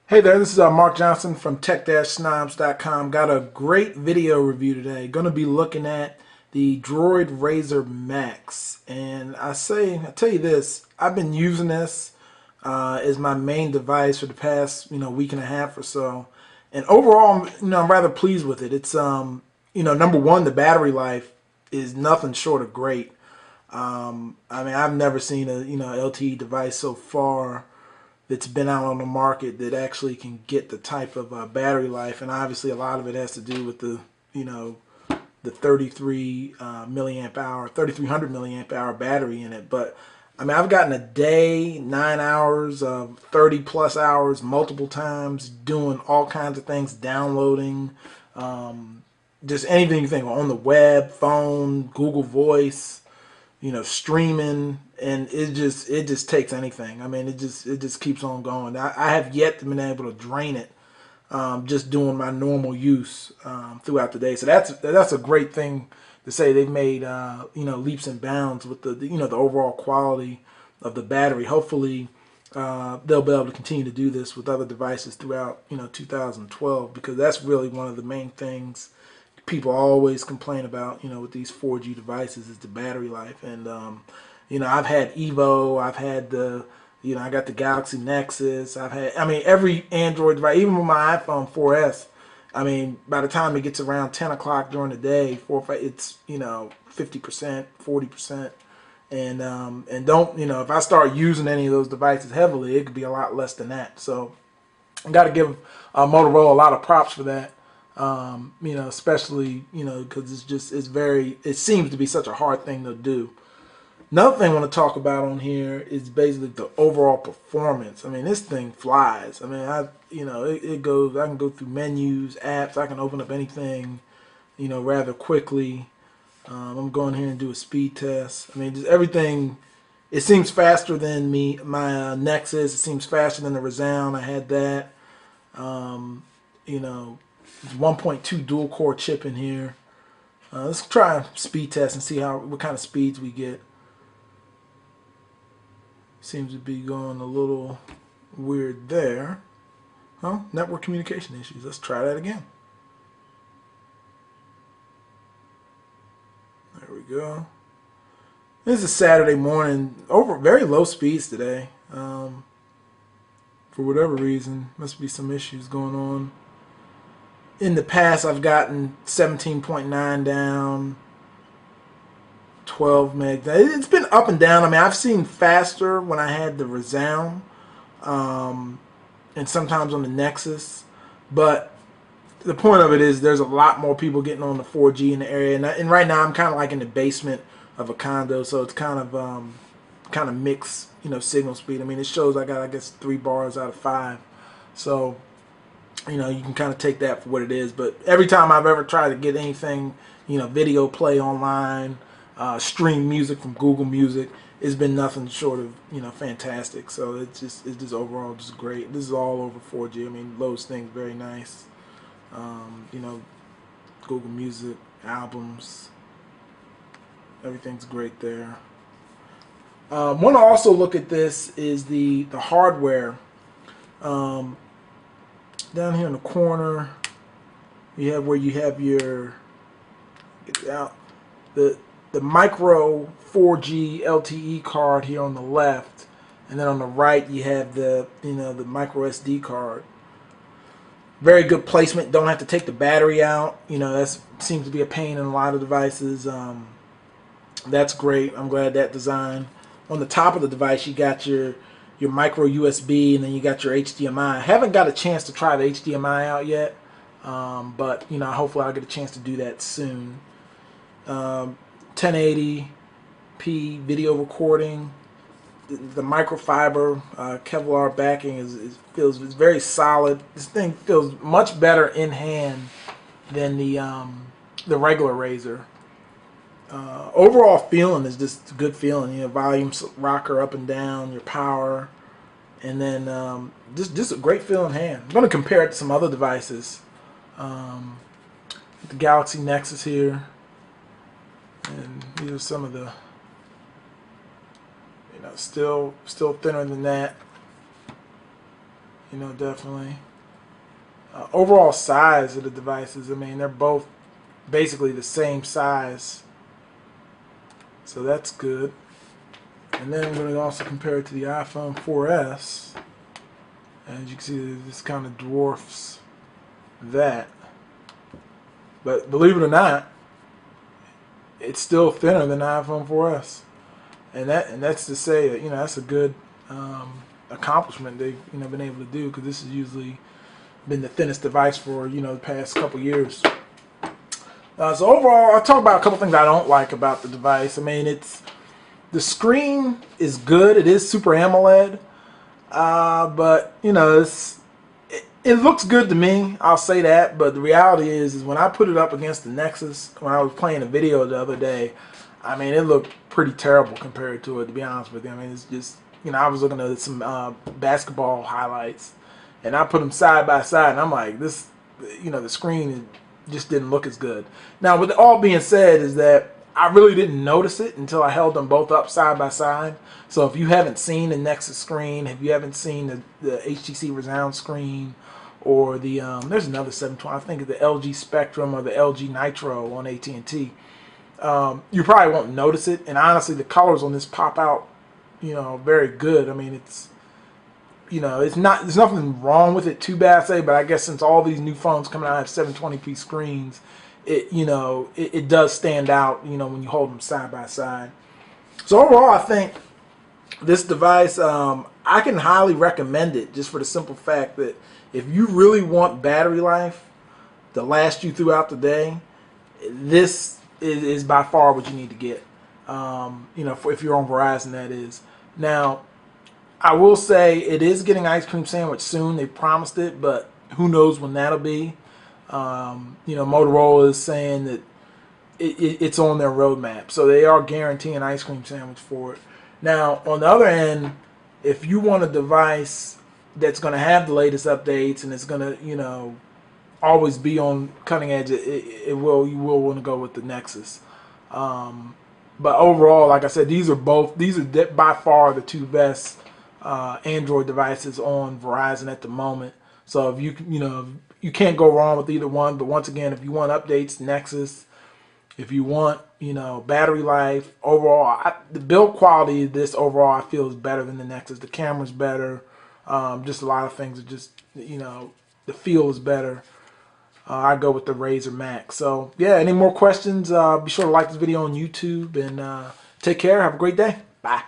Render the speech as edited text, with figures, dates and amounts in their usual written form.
Hey there, this is Mark Johnson from tech-snobs.com. Got a great video review today. Going to be looking at the Droid Razr Max. And I tell you this, I've been using this as my main device for the past, week and a half or so. And overall, I'm rather pleased with it. It's, number one, the battery life is nothing short of great. I mean, I've never seen a, LTE device so far that's been out on the market that actually can get the type of battery life, and obviously a lot of it has to do with the you know the 33 milliamp hour, 3300 milliamp hour battery in it. But I mean, I've gotten a day, 9 hours, 30 plus hours, multiple times doing all kinds of things, downloading, just anything you think on the web, phone, Google Voice, streaming, and it just takes anything. I mean, it just keeps on going. I have yet to been able to drain it, just doing my normal use throughout the day. So that's a great thing to say. They've made leaps and bounds with the overall quality of the battery. Hopefully, they'll be able to continue to do this with other devices throughout 2012, because that's really one of the main things people always complain about, with these 4G devices, is the battery life. And, I've had Evo, I've had I got the Galaxy Nexus, I mean, every Android device, even with my iPhone 4S, I mean, by the time it gets around 10 o'clock during the day, 4 or 5, it's, 50%, 40%. And don't, if I start using any of those devices heavily, it could be a lot less than that. So I got to give Motorola a lot of props for that. Especially, because it seems to be such a hard thing to do. Another thing I want to talk about on here is basically the overall performance. I mean, this thing flies. I mean, it goes, I can go through menus, apps, I can open up anything, rather quickly. I'm going here and do a speed test. I mean, just everything, it seems faster than my Nexus. It seems faster than the Resound. I had that. You know, 1.2 dual core chip in here. Let's try a speed test and see what kind of speeds we get. Seems to be going a little weird there. Huh? Network communication issues. Let's try that again. There we go. This is a Saturday morning. Over very low speeds today. For whatever reason, must be some issues going on. In the past, I've gotten 17.9 down, 12 meg. It's been up and down. I mean, I've seen faster when I had the Resound, and sometimes on the Nexus. But the point of it is, there's a lot more people getting on the 4G in the area, and right now I'm kind of like in the basement of a condo, so it's kind of mixed, signal speed. I mean, it shows I got, I guess, 3 bars out of 5, so you can kind of take that for what it is. But every time I've ever tried to get anything, video play online, stream music from Google Music, it's been nothing short of, fantastic. So it's just overall just great. This is all over 4G. I mean, loads things very nice. You know, Google Music, albums, everything's great there. Want to also look at this is the hardware. Down here in the corner, you have where you have your, get it out, the micro 4G LTE card here on the left, and then on the right you have the the micro SD card. Very good placement. Don't have to take the battery out. That seems to be a pain in a lot of devices. That's great. I'm glad that design. On the top of the device, you got your micro USB, and then you got your HDMI. I haven't got a chance to try the HDMI out yet, but hopefully I'll get a chance to do that soon. 1080p video recording. The microfiber Kevlar backing feels very solid. This thing feels much better in hand than the regular Razr. Overall feeling is just a good feeling. Volume rocker up and down, your power, and then just a great feeling hand. I'm going to compare it to some other devices. The Galaxy Nexus here, and these are some of the, still thinner than that. You know, definitely. Overall size of the devices, I mean, they're both basically the same size. So that's good. And then I'm going to also compare it to the iPhone 4S. As you can see, this kind of dwarfs that. But believe it or not, it's still thinner than the iPhone 4S. And that's to say that, you know, that's a good accomplishment they've, you know, been able to do, because this has usually been the thinnest device for, you know, the past couple years. So overall, I'll talk about a couple things I don't like about the device. I mean, the screen is good. It is Super AMOLED, but you know, it looks good to me. I'll say that. But the reality is when I put it up against the Nexus, when I was playing a video the other day, I mean, it looked pretty terrible compared to it, to be honest with you. I mean, it's just, you know, I was looking at some basketball highlights, and I put them side by side, and I'm like, this, you know, the screen just didn't look as good. Now, with all being said, is that I really didn't notice it until I held them both up side by side. So if you haven't seen the Nexus screen, if you haven't seen the HTC Resound screen, or the there's another 720, I think it's the LG Spectrum or the LG Nitro on AT&T, you probably won't notice it. And honestly, the colors on this pop out, you know, very good. I mean, it's, you know, there's nothing wrong with it, too bad I say, but I guess since all these new phones coming out have 720p screens, it, you know, it does stand out, you know, when you hold them side by side. So overall, I think this device, I can highly recommend it, just for the simple fact that if you really want battery life to last you throughout the day, this is by far what you need to get. You know, if you're on Verizon, that is. Now, I will say it is getting ice cream sandwich soon. They promised it, but who knows when that'll be. You know, Motorola is saying that it's on their roadmap, so they are guaranteeing ice cream sandwich for it. Now, on the other end, if you want a device that's going to have the latest updates and it's going to, you know, always be on cutting edge, you will want to go with the Nexus. But overall, like I said, these are by far the two best Android devices on Verizon at the moment. So if you can't go wrong with either one. But once again, if you want updates, Nexus. If you want, you know, battery life, overall, the build quality of this overall I feel is better than the Nexus. The camera's better. Just a lot of things are just, you know, the feel is better. I go with the Razer Max. So yeah, any more questions? Be sure to like this video on YouTube, and take care. Have a great day. Bye.